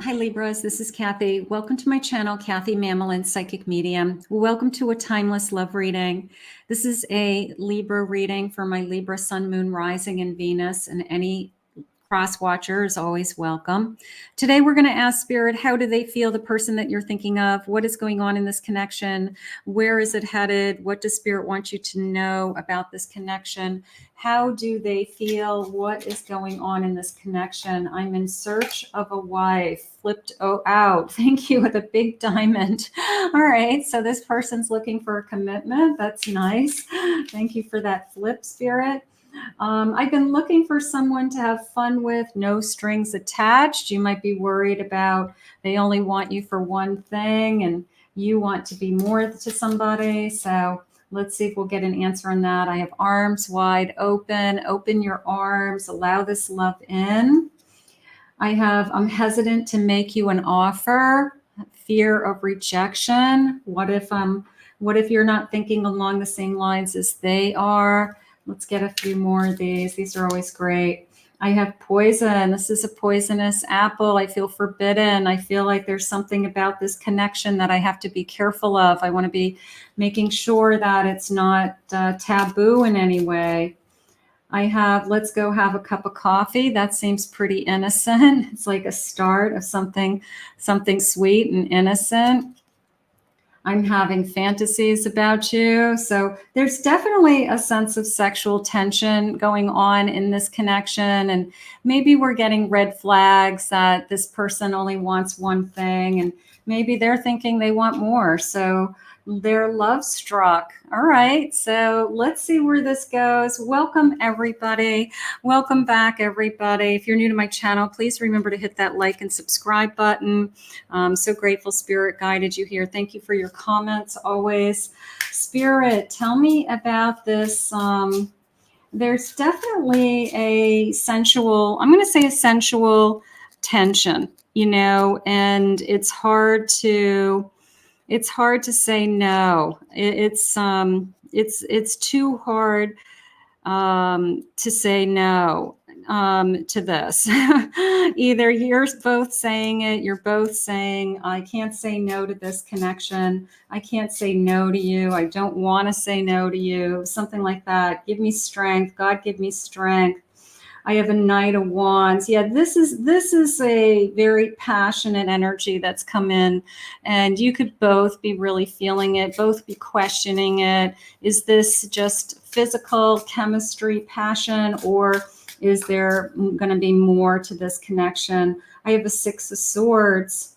Hi Libras, this is Kathy. Welcome to my channel, Kathy Mamolen, Psychic Medium. Welcome to a timeless love reading. This is a Libra reading for my Libra Sun, Moon, Rising, and Venus, and any cross watcher is always welcome. Today we're going to ask Spirit, how do they feel, the person that you're thinking of? What is going on in this connection? Where is it headed? What does Spirit want you to know about this connection? How do they feel? What is going on in this connection? I'm in search of a wife. Flipped out. Thank you, with a big diamond. All right, so this person's looking for a commitment. That's nice. Thank you for that flip, Spirit. I've been looking for someone to have fun with, no strings attached. You might be worried about they only want you for one thing and you want to be more to somebody. So let's see if we'll get an answer on that. I have arms wide open. Open your arms. Allow this love in. I'm hesitant to make you an offer. Fear of rejection. What if you're not thinking along the same lines as they are? Let's get a few more of these. These are always great. I have poison. This is a poisonous apple. I feel forbidden. I feel like there's something about this connection that I have to be careful of. I want to be making sure that it's not taboo in any way. I have, let's go have a cup of coffee. That seems pretty innocent. It's like a start of something sweet and innocent. I'm having fantasies about you. So there's definitely a sense of sexual tension going on in this connection. And maybe we're getting red flags that this person only wants one thing and maybe they're thinking they want more. So they're love struck. All right, so let's see where this goes. Welcome everybody. Welcome back everybody. If you're new to my channel, please remember to hit that like and subscribe button. I'm so grateful Spirit guided you here. Thank you for your comments always. Spirit, tell me about this. There's definitely a sensual, I'm going to say a sensual tension, you know, and it's hard to say no. It's too hard to say no to this. Either you're both saying it, you're both saying, I can't say no to this connection. I can't say no to you. I don't want to say no to you. Something like that. Give me strength. God, give me strength. I have a Knight of Wands. Yeah, this is a very passionate energy that's come in, and you could both be really feeling it, both be questioning it. Is this just physical chemistry, passion, or is there going to be more to this connection? I have a Six of Swords.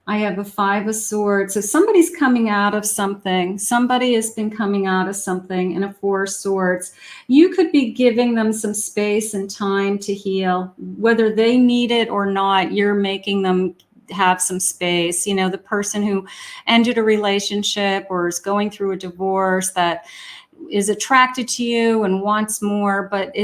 I have a Five of Swords. So somebody's coming out of something. Somebody has been coming out of something, and a Four of Swords. You could be giving them some space and time to heal. Whether they need it or not, you're making them have some space. You know, the person who ended a relationship or is going through a divorce that is attracted to you and wants more, but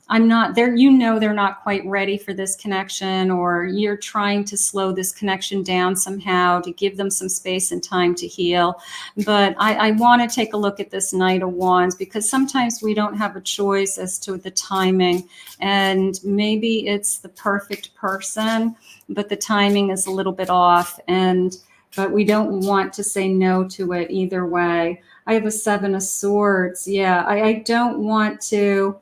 I'm not there. You know, they're not quite ready for this connection, or you're trying to slow this connection down somehow to give them some space and time to heal. But I want to take a look at this Knight of Wands, because sometimes we don't have a choice as to the timing, and maybe it's the perfect person, but the timing is a little bit off, but we don't want to say no to it either way. I have a Seven of Swords. Yeah, I don't want to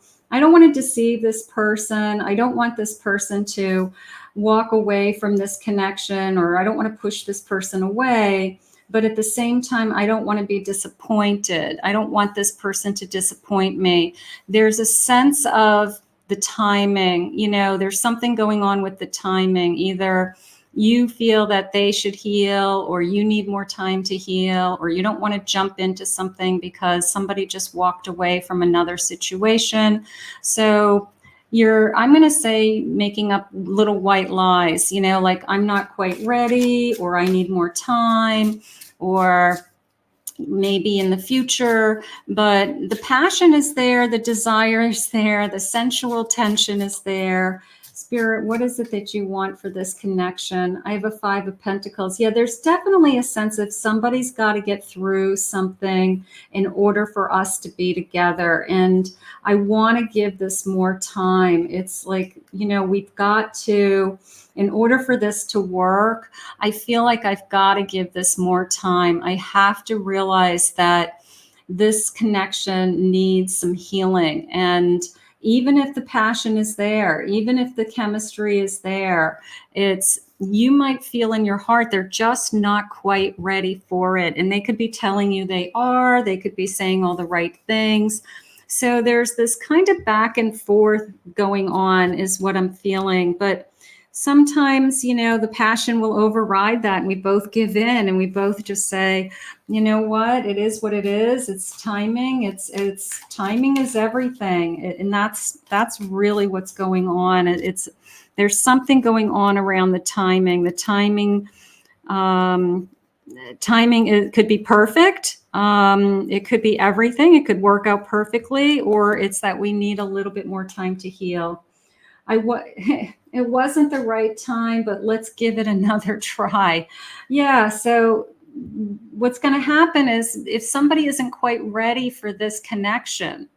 deceive this person. I don't want this person to walk away from this connection, or I don't want to push this person away. But at the same time, I don't want to be disappointed. I don't want this person to disappoint me. There's a sense of the timing. You know, there's something going on with the timing. Either you feel that they should heal, or you need more time to heal, or you don't want to jump into something because somebody just walked away from another situation. So I'm going to say, making up little white lies, you know, like I'm not quite ready, or I need more time, or maybe in the future. But the passion is there, the desire is there, the sensual tension is there. Spirit, what is it that you want for this connection? I have a 5 of Pentacles. Yeah, there's definitely a sense of somebody's got to get through something in order for us to be together. And I want to give this more time. It's like, you know, we've got to, in order for this to work, I feel like I've got to give this more time. I have to realize that this connection needs some healing. And even if the passion is there, even if the chemistry is there, you might feel in your heart they're just not quite ready for it. And they could be telling you they are, they could be saying all the right things. So there's this kind of back and forth going on is what I'm feeling. But sometimes, you know, the passion will override that and we both give in and we both just say, you know what, it is what it is. It's timing. It's timing is everything. And that's really what's going on. There's something going on around the timing. The timing, it could be perfect. It could be everything. It could work out perfectly, or it's that we need a little bit more time to heal. It wasn't the right time, but let's give it another try. Yeah. So what's going to happen is if somebody isn't quite ready for this connection,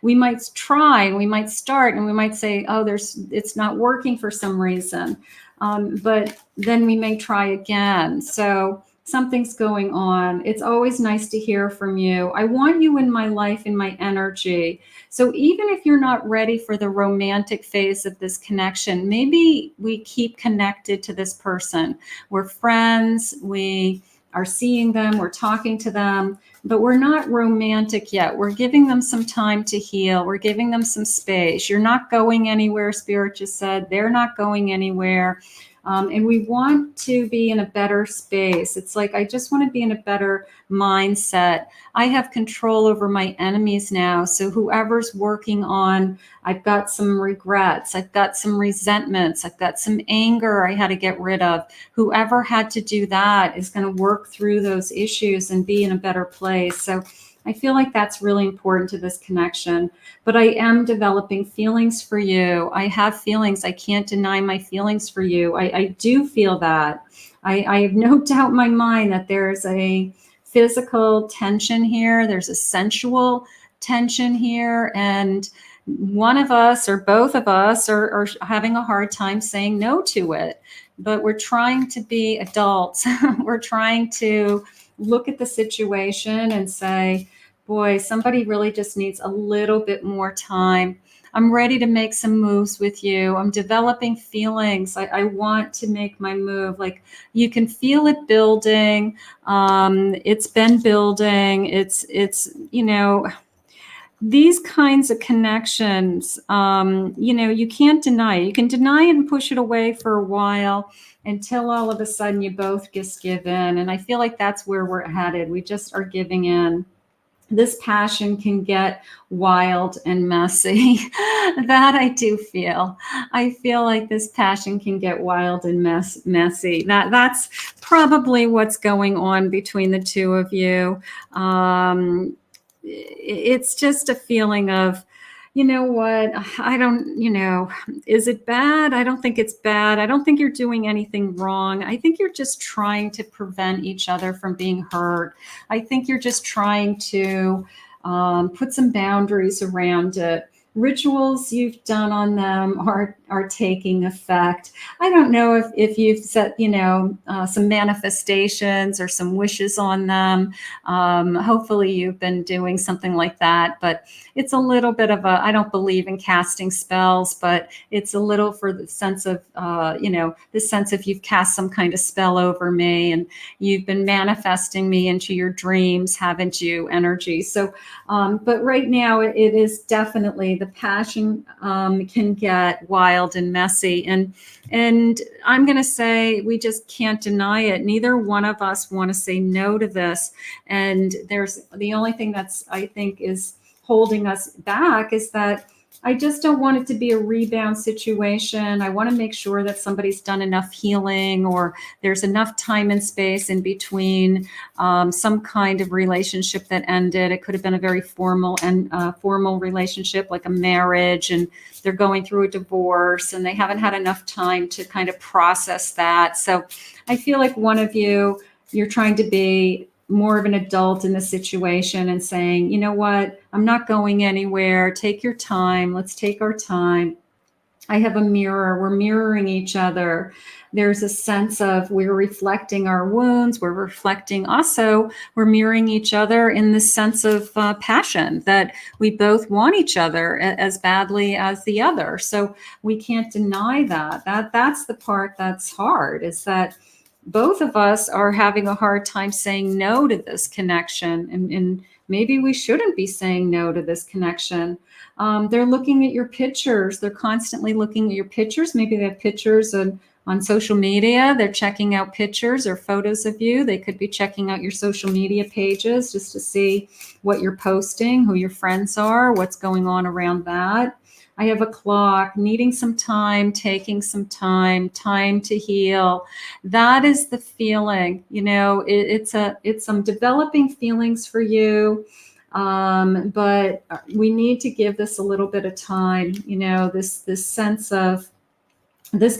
we might try, we might start, and we might say, oh, it's not working for some reason. But then we may try again. So something's going on. It's always nice to hear from you. I want you in my life, in my energy. So even if you're not ready for the romantic phase of this connection, maybe we keep connected to this person. We're friends. We are seeing them. We're talking to them, but we're not romantic yet. We're giving them some time to heal. We're giving them some space. You're not going anywhere, Spirit just said. They're not going anywhere. And we want to be in a better space. It's like, I just want to be in a better mindset. I have control over my enemies now. So whoever's working on, I've got some regrets. I've got some resentments. I've got some anger I had to get rid of. Whoever had to do that is going to work through those issues and be in a better place. So I feel like that's really important to this connection. But I am developing feelings for you. I have feelings. I can't deny my feelings for you. I do feel that. I have no doubt in my mind that there's a physical tension here. There's a sensual tension here. And one of us or both of us are having a hard time saying no to it. But we're trying to be adults. We're trying to look at the situation and say, boy, somebody really just needs a little bit more time. I'm ready to make some moves with you. I'm developing feelings. I want to make my move. Like, you can feel it building. It's been building. It's, you know, these kinds of connections, you know, you can't deny it. You can deny it and push it away for a while until all of a sudden you both just give in. And I feel like that's where we're headed. We just are giving in. This passion can get wild and messy. That I do feel. I feel like this passion can get wild and messy. That's probably what's going on between the two of you. It's just a feeling of, you know what, I don't, you know, is it bad? I don't think it's bad. I don't think you're doing anything wrong. I think you're just trying to prevent each other from being hurt. I think you're just trying to put some boundaries around it. Rituals you've done on them are taking effect. I don't know if you've set, you know, some manifestations or some wishes on them. Hopefully you've been doing something like that, but it's a little bit of I don't believe in casting spells, but it's a little for the sense of, you know, the sense of you've cast some kind of spell over me and you've been manifesting me into your dreams, haven't you, energy? So, but right now it is definitely the passion can get wild and messy. And I'm going to say we just can't deny it. Neither one of us want to say no to this. And there's the only thing that's, I think, is holding us back is that I just don't want it to be a rebound situation. I want to make sure that somebody's done enough healing, or there's enough time and space in between some kind of relationship that ended. It could have been a very formal relationship, like a marriage, and they're going through a divorce and they haven't had enough time to kind of process that. So I feel like one of you, you're trying to be more of an adult in the situation and saying, you know what, I'm not going anywhere. Take your time. Let's take our time. I have a mirror. We're mirroring each other. There's a sense of we're reflecting our wounds. We're reflecting also, we're mirroring each other in the sense of passion, that we both want each other as badly as the other. So we can't deny that. That's the part that's hard, is that both of us are having a hard time saying no to this connection. And maybe we shouldn't be saying no to this connection. They're looking at your pictures. They're constantly looking at your pictures. Maybe they have pictures on social media. They're checking out pictures or photos of you. They could be checking out your social media pages just to see what you're posting, who your friends are, what's going on around that. I have a clock, needing some time, taking some time to heal. That is the feeling, it's some developing feelings for you. But we need to give this a little bit of time, this sense of this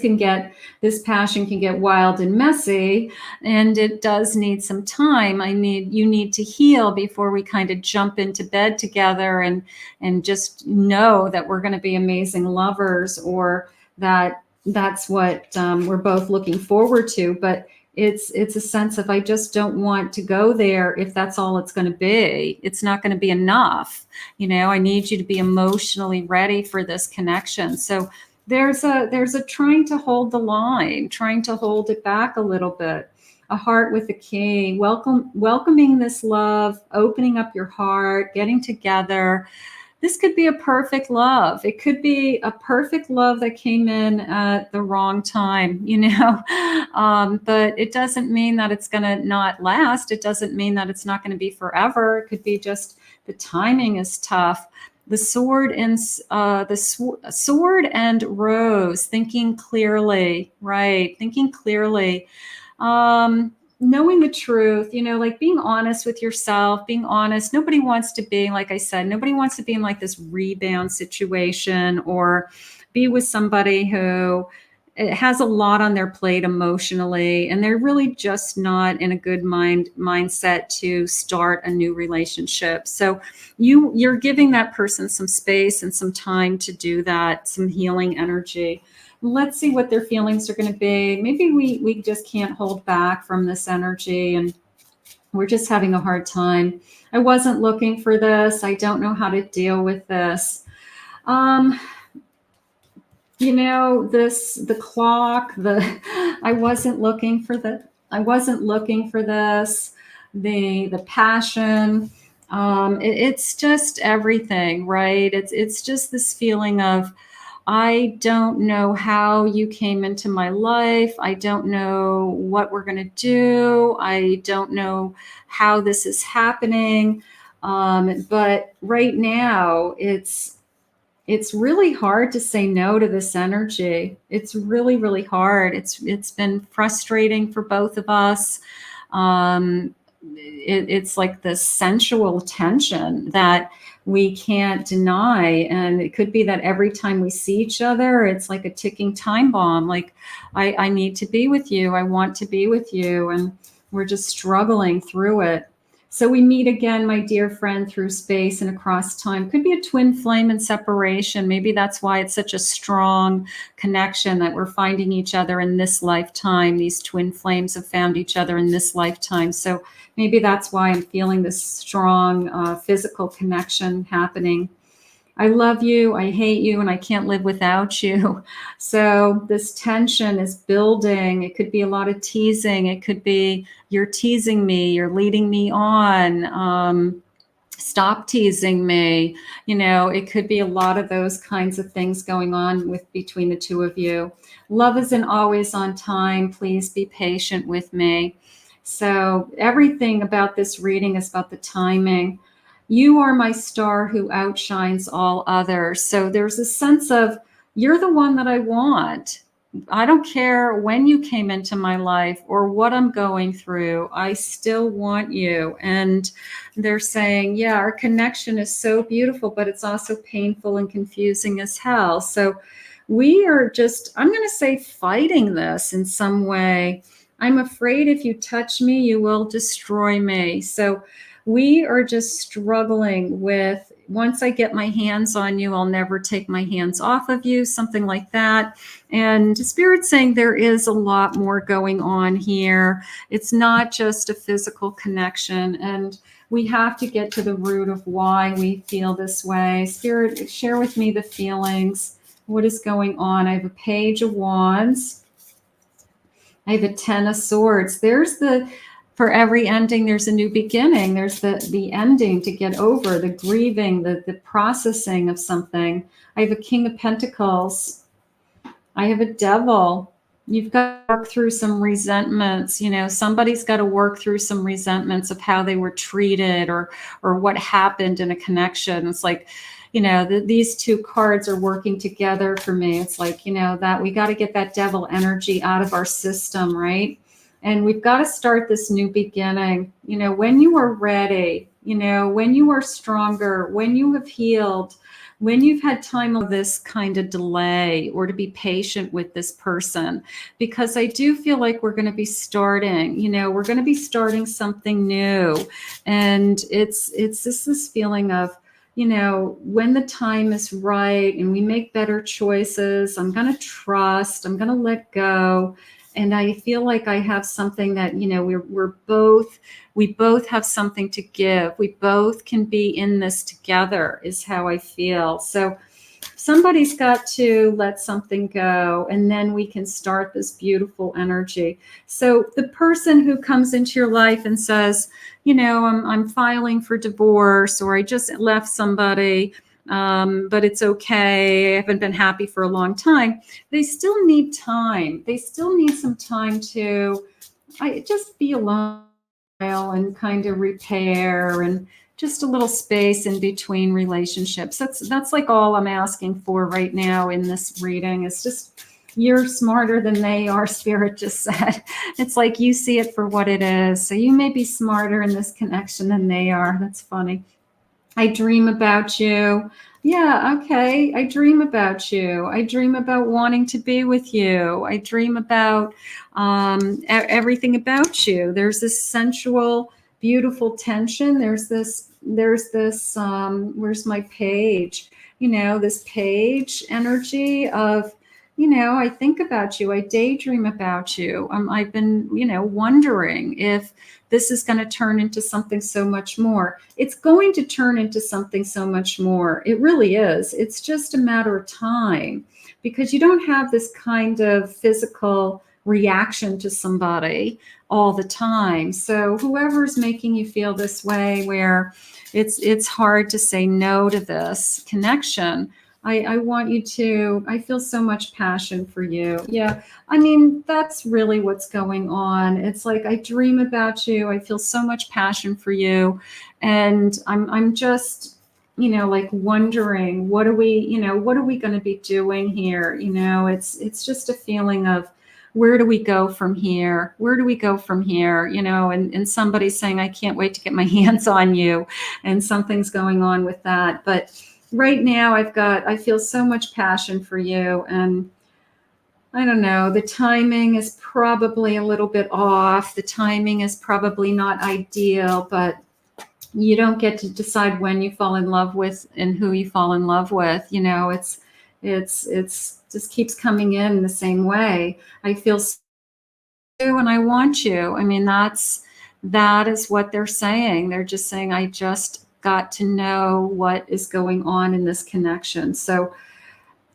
passion can get wild and messy, and it does need some time. You need to heal before we kind of jump into bed together and just know that we're going to be amazing lovers, or that's what we're both looking forward to. But it's a sense of, I just don't want to go there if that's all it's going to be. It's not going to be enough. I need you to be emotionally ready for this connection. So there's a trying to hold the line, trying to hold it back a little bit. A heart with a key, welcoming this love, opening up your heart, getting together. This could be a perfect love. It could be a perfect love that came in at the wrong time, but it doesn't mean that it's going to not last. It doesn't mean that it's not going to be forever. It could be just the timing is tough. The sword and sword and rose, thinking clearly, right? Thinking clearly, knowing the truth, like being honest with yourself, being honest. Nobody wants to be, like I said, nobody wants to be in like this rebound situation, or be with somebody who has a lot on their plate emotionally, and they're really just not in a good mindset to start a new relationship. So you're giving that person some space and some time to do that, some healing energy. Let's see what their feelings are going to be. Maybe we just can't hold back from this energy, and we're just having a hard time. I wasn't looking for this. I don't know how to deal with this. The clock, I wasn't looking for this, the passion. It's just everything, right? It's just this feeling of, I don't know how you came into my life. I don't know what we're going to do. I don't know how this is happening. But right now, it's really hard to say no to this energy. It's really, really hard. It's been frustrating for both of us. It's like this sensual tension that we can't deny. And it could be that every time we see each other, it's like a ticking time bomb. Like, I need to be with you. I want to be with you. And we're just struggling through it. So we meet again, my dear friend, through space and across time. Could be a twin flame in separation. Maybe that's why it's such a strong connection, that we're finding each other in this lifetime. These twin flames have found each other in this lifetime. So maybe that's why I'm feeling this strong physical connection happening. I love you, I hate you, and I can't live without you. So this tension is building. It could be a lot of teasing. It could be, you're teasing me, you're leading me on. Stop teasing me. It could be a lot of those kinds of things going on between the two of you. Love isn't always on time. Please be patient with me. So everything about this reading is about the timing. You are my star who outshines all others. So there's a sense of, you're the one that I want. I don't care when you came into my life or what I'm going through. I still want you. And they're saying, yeah, our connection is so beautiful, but it's also painful and confusing as hell. So we are just, I'm going to say, fighting this in some way. I'm afraid if you touch me, you will destroy me. So we are just struggling with, once I get my hands on you, I'll never take my hands off of you, something like that. And Spirit's saying there is a lot more going on here. It's not just a physical connection. And we have to get to the root of why we feel this way. Spirit, share with me the feelings. What is going on? I have a Page of Wands. I have a 10 of Swords. There's the, for every ending, there's a new beginning. There's the ending to get over, the grieving, the processing of something. I have a King of Pentacles. I have a Devil. You've got to work through some resentments. You know, somebody's got to work through some resentments of how they were treated or what happened in a connection. It's like, you know, these two cards are working together for me. It's like, you know, that we got to get that devil energy out of our system, right? And we've got to start this new beginning. You know, when you are ready, you know, when you are stronger, when you have healed, when you've had time of this kind of delay, or to be patient with this person, because I do feel like we're going to be starting, you know, we're going to be starting something new. And it's just this feeling of, you know, when the time is right and we make better choices, I'm going to trust, I'm going to let go. And I feel like I have something that, you know, we both have something to give. We both can be in this together, is how I feel. So somebody's got to let something go, and then we can start this beautiful energy. So the person who comes into your life and says, you know, I'm filing for divorce, or I just left somebody, but it's okay, I haven't been happy for a long time. They still need time. They still need some time to just be alone and kind of repair, and just a little space in between relationships. That's like all I'm asking for right now in this reading. Is just, you're smarter than they are, Spirit just said. It's like you see it for what it is. So you may be smarter in this connection than they are. That's funny. I dream about you. Yeah, okay. I dream about you. I dream about wanting to be with you. I dream about everything about you. There's this sensual, beautiful tension. There's this, where's my page? You know, this page energy of, you know, I think about you. I daydream about you. I've been, you know, wondering if this is going to turn into something so much more. It's going to turn into something so much more. It really is. It's just a matter of time, because you don't have this kind of physical reaction to somebody all the time. So whoever's making you feel this way, where it's hard to say no to this connection, I want you to, I feel so much passion for you. Yeah. I mean, that's really what's going on. It's like, I dream about you. I feel so much passion for you. And I'm just, you know, like wondering, what are we going to be doing here? You know, it's just a feeling of, where do we go from here? Where do we go from here? You know, and somebody's saying, I can't wait to get my hands on you. And something's going on with that. But right now I feel so much passion for you. And I don't know, the timing is probably a little bit off. The timing is probably not ideal, but you don't get to decide when you fall in love with and who you fall in love with. You know, it's just keeps coming in the same way. I feel so, and I want you. I mean, that is what they're saying. They're just saying, I just got to know what is going on in this connection. So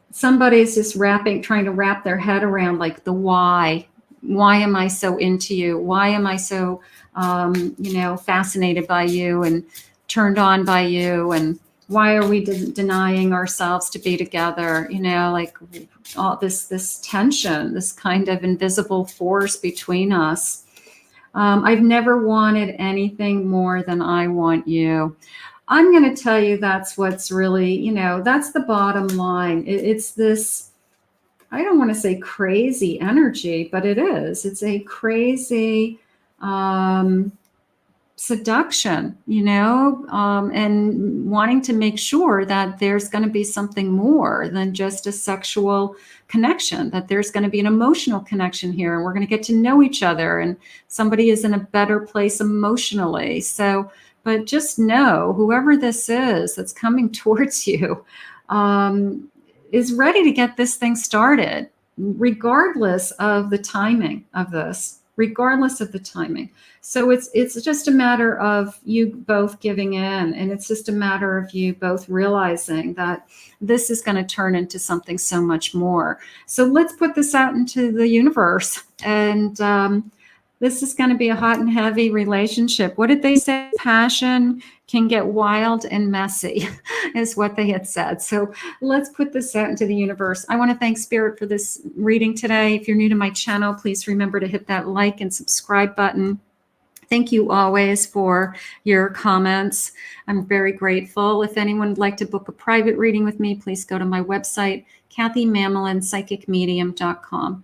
somebody's just trying to wrap their head around, like, the why. Why am I so into you? Why am I so, you know, fascinated by you and turned on by you? And why are we denying ourselves to be together? You know, like all this tension, this kind of invisible force between us. I've never wanted anything more than I want you. I'm going to tell you that's what's really, you know, that's the bottom line. It's this, I don't want to say crazy energy, but it is. It's a crazy seduction, you know, and wanting to make sure that there's going to be something more than just a sexual connection, that there's going to be an emotional connection here, and we're going to get to know each other, and somebody is in a better place emotionally. So, but just know, whoever this is that's coming towards you is ready to get this thing started, regardless of the timing of this, regardless of the timing. So it's just a matter of you both giving in, and it's just a matter of you both realizing that this is going to turn into something so much more. So let's put this out into the universe, and this is going to be a hot and heavy relationship. What did they say? Passion can get wild and messy, is what they had said. So let's put this out into the universe. I want to thank Spirit for this reading today. If you're new to my channel, please remember to hit that like and subscribe button. Thank you always for your comments. I'm very grateful. If anyone would like to book a private reading with me, please go to my website, KathyMamolenPsychicMedium.com.